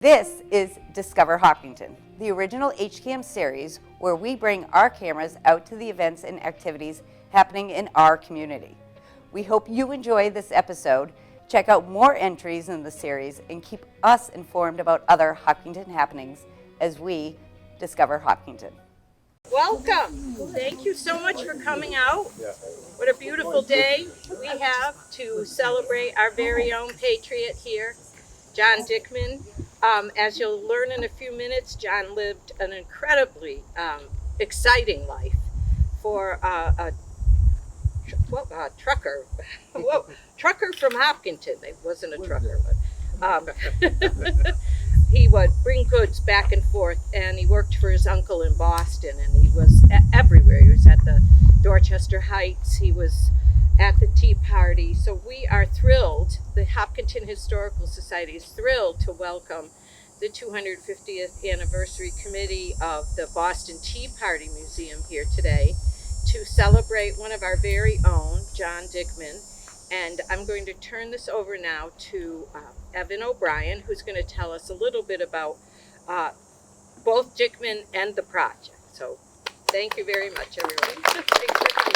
This is Discover Hopkinton, the original HCAM series where we bring our cameras out to the events and activities happening in our community. We hope you enjoy this episode. Check out more entries in the series and keep us informed about other Hopkinton happenings as we discover Hopkinton. Welcome. Thank you so much for coming out. What a beautiful day we have to celebrate our very own patriot here, John Dickman. As you'll learn in a few minutes, John lived an incredibly exciting life for a trucker. Trucker from Hopkinton. He wasn't a trucker, but he would bring goods back and forth, and he worked for his uncle in Boston, and he was everywhere. He was at the Dorchester Heights. He was at the Tea Party. So we are thrilled. The Hopkinton Historical Society is thrilled to welcome the 250th anniversary committee of the Boston Tea Party Museum here today to celebrate one of our very own, John Dickman. And I'm going to turn this over now to Evan O'Brien, who's going to tell us a little bit about both Dickman and the project. So thank you very much, everyone. Thanks for coming.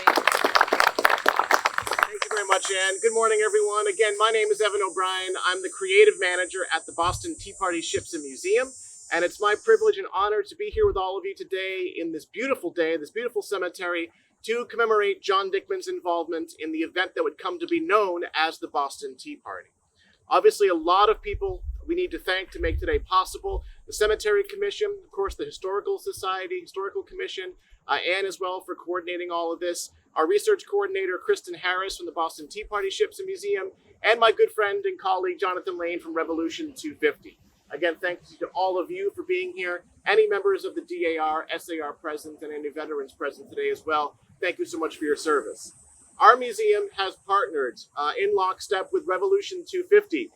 Thank you very much, Ann. Good morning, everyone. Again, my name is Evan O'Brien. I'm the creative manager at the Boston Tea Party Ships and Museum, and it's my privilege and honor to be here with all of you today in this beautiful day, this beautiful cemetery, to commemorate John Dickman's involvement in the event that would come to be known as the Boston Tea Party. Obviously, a lot of people we need to thank to make today possible. The Cemetery Commission, of course, the Historical Society, Historical Commission, Ann as well for coordinating all of this. Our research coordinator, Kristen Harris from the Boston Tea Party Ships and Museum, and my good friend and colleague, Jonathan Lane from Revolution 250. Again, thanks to all of you for being here, any members of the DAR, SAR present, and any veterans present today as well. Thank you so much for your service. Our museum has partnered in lockstep with Revolution 250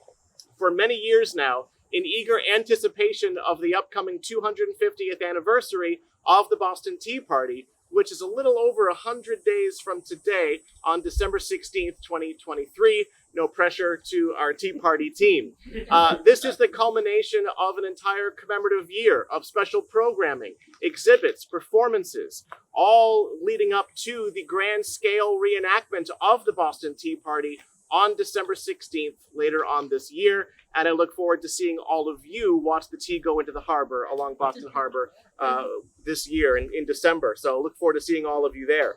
for many years now in eager anticipation of the upcoming 250th anniversary of the Boston Tea Party, which is a little over 100 days from today on December 16th, 2023. No pressure to our Tea Party team. This is the culmination of an entire commemorative year of special programming, exhibits, performances, all leading up to the grand scale reenactment of the Boston Tea Party on December 16th later on this year. And I look forward to seeing all of you watch the tea go into the harbor along Boston Harbor this year in December. So look forward to seeing all of you there.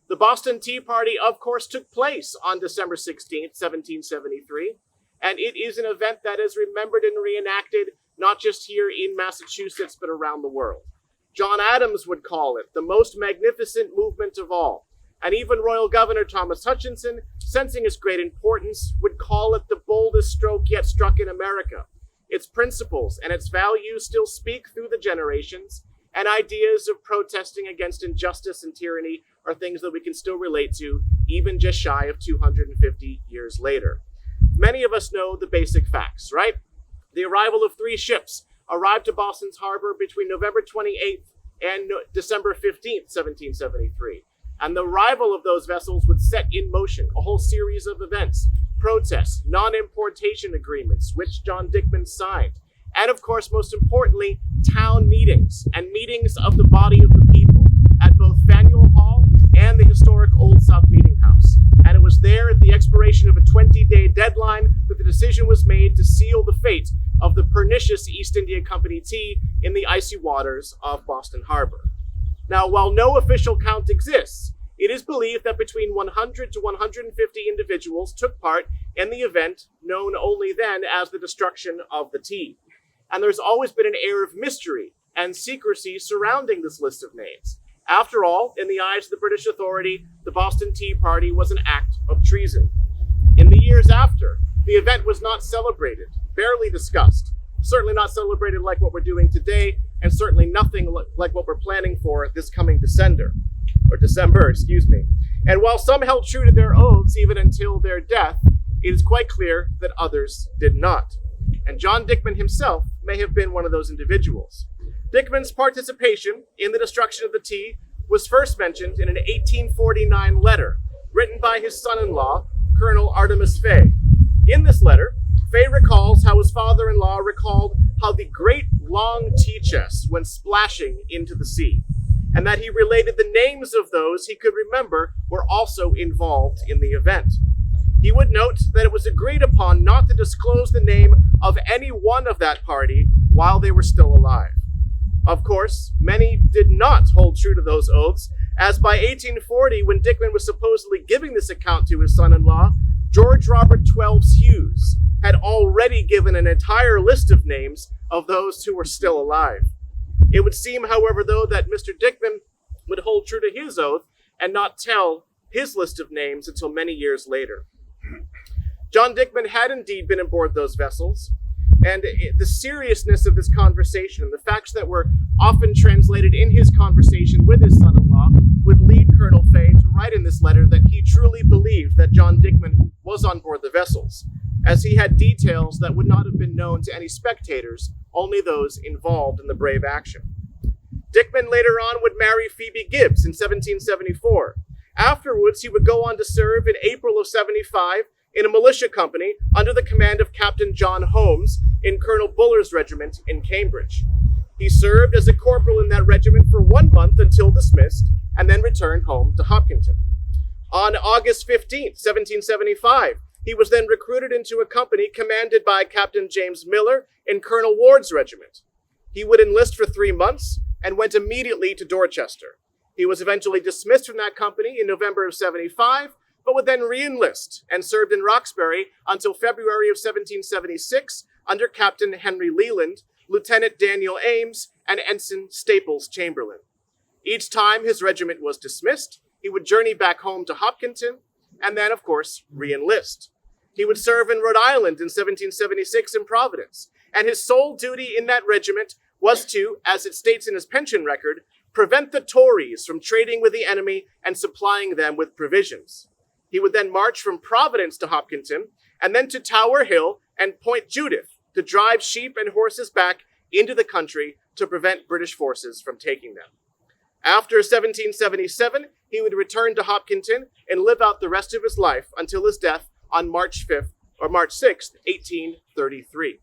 The Boston Tea Party, of course, took place on December 16th, 1773. And it is an event that is remembered and reenacted not just here in Massachusetts, but around the world. John Adams would call it the most magnificent movement of all. And even Royal Governor Thomas Hutchinson, sensing its great importance, would call it the boldest stroke yet struck in America. Its principles and its values still speak through the generations, and ideas of protesting against injustice and tyranny are things that we can still relate to, even just shy of 250 years later. Many of us know the basic facts, right? The arrival of 3 ships arrived to Boston's harbor between November 28th and December 15th, 1773. And the arrival of those vessels would set in motion a whole series of events, protests, non-importation agreements, which John Dickman signed, and of course, most importantly, town meetings and meetings of the body of the people at both Faneuil Hall and the historic Old South Meeting House. And it was there at the expiration of a 20-day deadline that the decision was made to seal the fate of the pernicious East India Company tea in the icy waters of Boston Harbor. Now, while no official count exists, it is believed that between 100 to 150 individuals took part in the event known only then as the destruction of the tea. And there's always been an air of mystery and secrecy surrounding this list of names. After all, in the eyes of the British authority, the Boston Tea Party was an act of treason. In the years after, the event was not celebrated, barely discussed, certainly not celebrated like what we're doing today, and certainly nothing like what we're planning for this coming December. And while some held true to their oaths even until their death, it is quite clear that others did not. And John Dickman himself may have been one of those individuals. Dickman's participation in the destruction of the tea was first mentioned in an 1849 letter written by his son-in-law, Colonel Artemus Fay. In this letter, Fay recalls how his father-in-law recalled how the great long tea chests went splashing into the sea, and that he related the names of those he could remember were also involved in the event. He would note that it was agreed upon not to disclose the name of any one of that party while they were still alive. Of course, many did not hold true to those oaths, as by 1840, when Dickman was supposedly giving this account to his son-in-law, George Robert Twelves Hughes had already given an entire list of names of those who were still alive. It would seem, however, though, that Mr. Dickman would hold true to his oath and not tell his list of names until many years later. John Dickman had indeed been aboard those vessels, and the seriousness of this conversation and the facts that were often translated in his conversation with his son-in-law would lead Colonel Fay to write in this letter that he truly believed that John Dickman was on board the vessels, as he had details that would not have been known to any spectators, only those involved in the brave action. Dickman later on would marry Phoebe Gibbs in 1774. Afterwards, he would go on to serve in April of 75 in a militia company under the command of Captain John Holmes in Colonel Buller's regiment in Cambridge. He served as a corporal in that regiment for 1 month until dismissed, and then returned home to Hopkinton. On August 15, 1775, he was then recruited into a company commanded by Captain James Miller in Colonel Ward's regiment. He would enlist for 3 months and went immediately to Dorchester. He was eventually dismissed from that company in November of 75, but would then re-enlist and served in Roxbury until February of 1776 under Captain Henry Leland, Lieutenant Daniel Ames, and Ensign Staples Chamberlain. Each time his regiment was dismissed, he would journey back home to Hopkinton, and then, of course, re-enlist. He would serve in Rhode Island in 1776 in Providence, and his sole duty in that regiment was to, as it states in his pension record, prevent the Tories from trading with the enemy and supplying them with provisions. He would then march from Providence to Hopkinton, and then to Tower Hill and Point Judith to drive sheep and horses back into the country to prevent British forces from taking them. After 1777, he would return to Hopkinton and live out the rest of his life until his death on March 6th, 1833.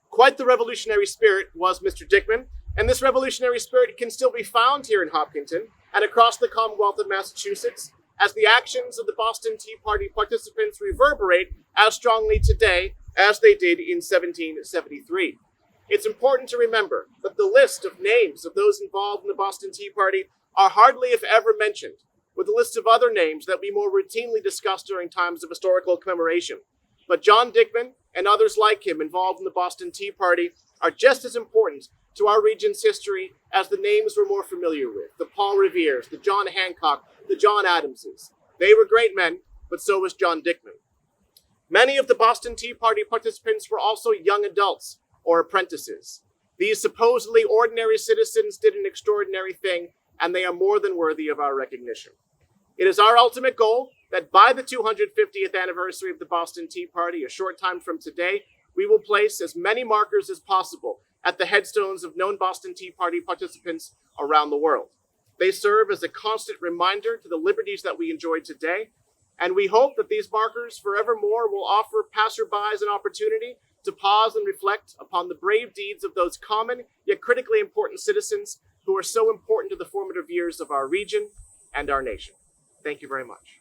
Quite the revolutionary spirit was Mr. Dickman, and this revolutionary spirit can still be found here in Hopkinton and across the Commonwealth of Massachusetts, as the actions of the Boston Tea Party participants reverberate as strongly today as they did in 1773. It's important to remember that the list of names of those involved in the Boston Tea Party are hardly, if ever, mentioned, with a list of other names that we more routinely discuss during times of historical commemoration. But John Dickman and others like him involved in the Boston Tea Party are just as important to our region's history as the names we're more familiar with, the Paul Reveres, the John Hancock, the John Adamses. They were great men, but so was John Dickman. Many of the Boston Tea Party participants were also young adults or apprentices. These supposedly ordinary citizens did an extraordinary thing, and they are more than worthy of our recognition. It is our ultimate goal that by the 250th anniversary of the Boston Tea Party, a short time from today, we will place as many markers as possible at the headstones of known Boston Tea Party participants around the world. They serve as a constant reminder to the liberties that we enjoy today, and we hope that these markers forevermore will offer passerbys an opportunity to pause and reflect upon the brave deeds of those common yet critically important citizens who are so important to the formative years of our region and our nation. Thank you very much.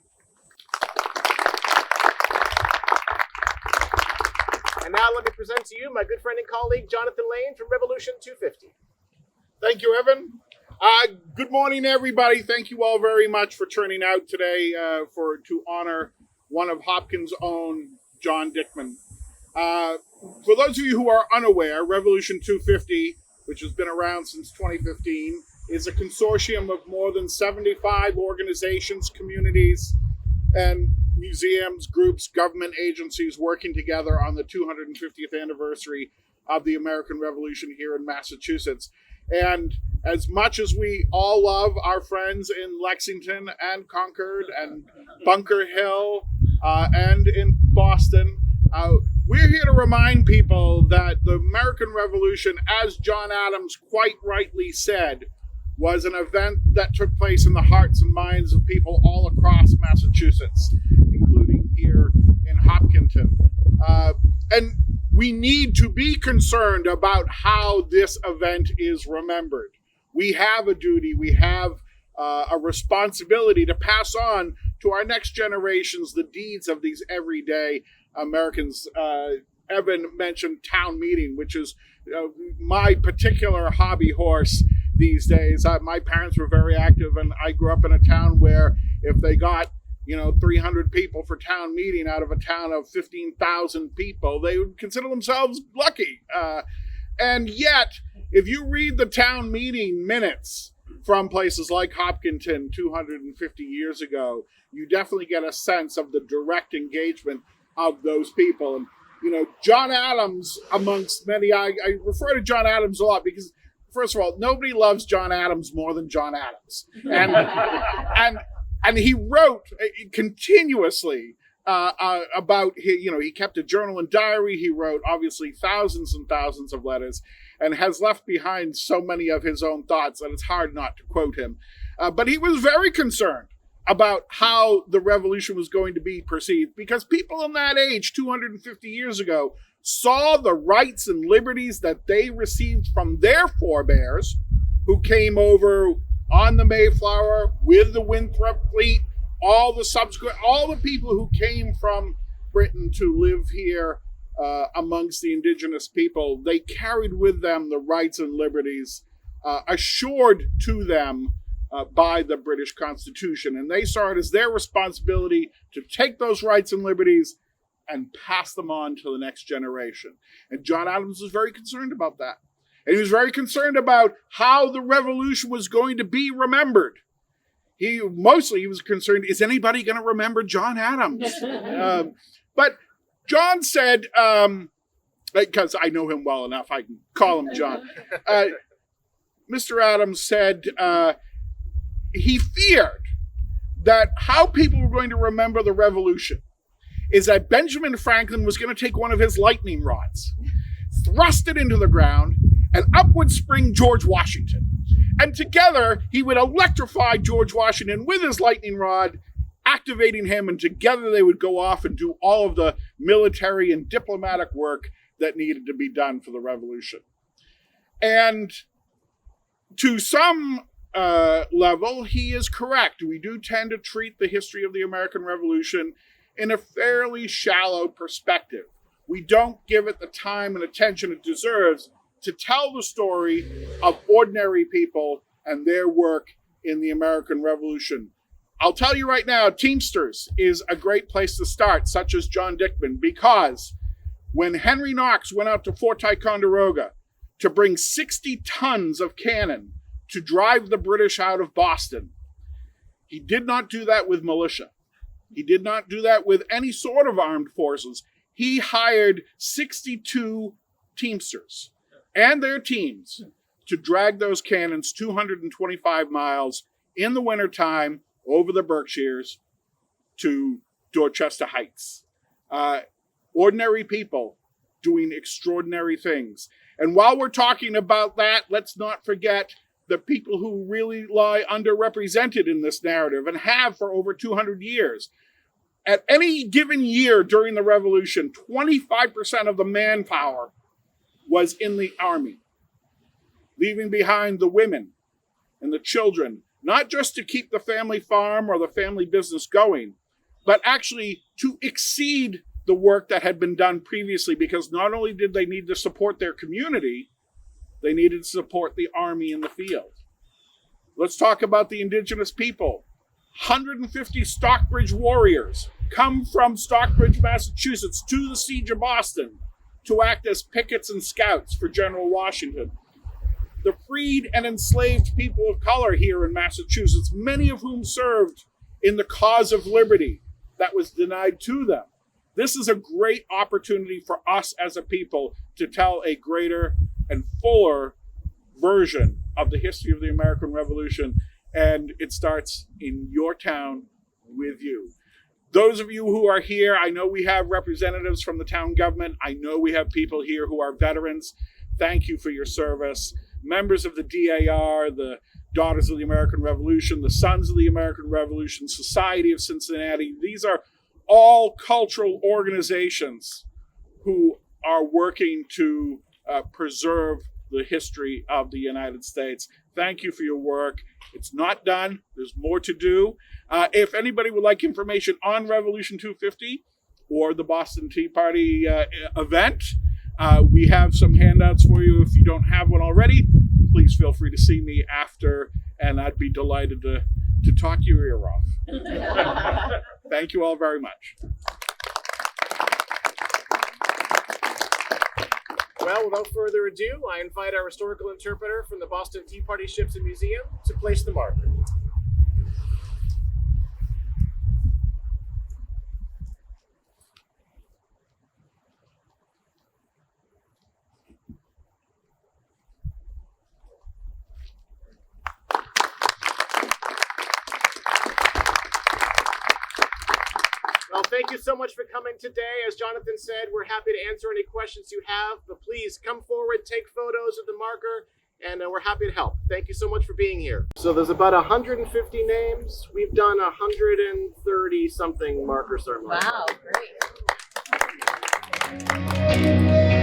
And now let me present to you my good friend and colleague, Jonathan Lane from Revolution 250. Thank you, Evan. Good morning, everybody. Thank you all very much for turning out today to honor one of Hopkins' own, John Dickman. For those of you who are unaware, Revolution 250, which has been around since 2015, is a consortium of more than 75 organizations, communities, and museums, groups, government agencies working together on the 250th anniversary of the American Revolution here in Massachusetts. And as much as we all love our friends in Lexington and Concord and Bunker Hill and in Boston, we're here to remind people that the American Revolution, as John Adams quite rightly said, was an event that took place in the hearts and minds of people all across Massachusetts, including here in Hopkinton. And we need to be concerned about how this event is remembered. We have a duty, we have a responsibility to pass on to our next generations the deeds of these everyday Americans. Evan mentioned town meeting, which is my particular hobby horse these days. My parents were very active, and I grew up in a town where if they got 300 people for town meeting out of a town of 15,000 people, they would consider themselves lucky. And yet, if you read the town meeting minutes from places like Hopkinton 250 years ago, you definitely get a sense of the direct engagement of those people. And, John Adams, amongst many, I refer to John Adams a lot because, first of all, nobody loves John Adams more than John Adams. And he wrote continuously about, he kept a journal and diary. He wrote, obviously, thousands and thousands of letters and has left behind so many of his own thoughts that it's hard not to quote him. But he was very concerned about how the revolution was going to be perceived because people in that age, 250 years ago, saw the rights and liberties that they received from their forebears who came over on the Mayflower with the Winthrop fleet, all the people who came from Britain to live here amongst the indigenous people. They carried with them the rights and liberties assured to them by the British Constitution. And they saw it as their responsibility to take those rights and liberties and pass them on to the next generation. And John Adams was very concerned about that. And he was very concerned about how the revolution was going to be remembered. He was concerned, is anybody going to remember John Adams? But John said, because I know him well enough, I can call him John. Mr. Adams said he feared that how people were going to remember the revolution is that Benjamin Franklin was going to take one of his lightning rods, thrust it into the ground, and up would spring George Washington. And together, he would electrify George Washington with his lightning rod, activating him, and together they would go off and do all of the military and diplomatic work that needed to be done for the revolution. And to some level, he is correct. We do tend to treat the history of the American Revolution in a fairly shallow perspective. We don't give it the time and attention it deserves to tell the story of ordinary people and their work in the American Revolution. I'll tell you right now, Teamsters is a great place to start, such as John Dickman, because when Henry Knox went out to Fort Ticonderoga to bring 60 tons of cannon to drive the British out of Boston, he did not do that with militia. He did not do that with any sort of armed forces. He hired 62 Teamsters and their teams to drag those cannons 225 miles in the wintertime over the Berkshires to Dorchester Heights. Ordinary people doing extraordinary things. And while we're talking about that, let's not forget the people who really lie underrepresented in this narrative and have for over 200 years. At any given year during the Revolution, 25% of the manpower was in the army, leaving behind the women and the children, not just to keep the family farm or the family business going, but actually to exceed the work that had been done previously, because not only did they need to support their community, they needed to support the army in the field. Let's talk about the indigenous people. 150 Stockbridge warriors come from Stockbridge, Massachusetts to the siege of Boston to act as pickets and scouts for General Washington. The freed and enslaved people of color here in Massachusetts, many of whom served in the cause of liberty that was denied to them. This is a great opportunity for us as a people to tell a greater and fuller version of the history of the American Revolution, and it starts in your town with you. Those of you who are here, I know we have representatives from the town government. I know we have people here who are veterans. Thank you for your service. Members of the DAR, the Daughters of the American Revolution, the Sons of the American Revolution, Society of Cincinnati. These are all cultural organizations who are working to preserve the history of the United States. Thank you for your work. It's not done. There's more to do. If anybody would like information on Revolution 250 or the Boston Tea Party event, we have some handouts for you. If you don't have one already, please feel free to see me after, and I'd be delighted to talk your ear off. Thank you all very much. Well, without further ado, I invite our historical interpreter from the Boston Tea Party Ships and Museum to place the marker. Well, thank you so much for coming today. As Jonathan said, we're happy to answer any questions you have, but please come forward, take photos of the marker, and we're happy to help. Thank you so much for being here. So there's about 150 names. We've done 130 something marker ceremonies. Wow, great.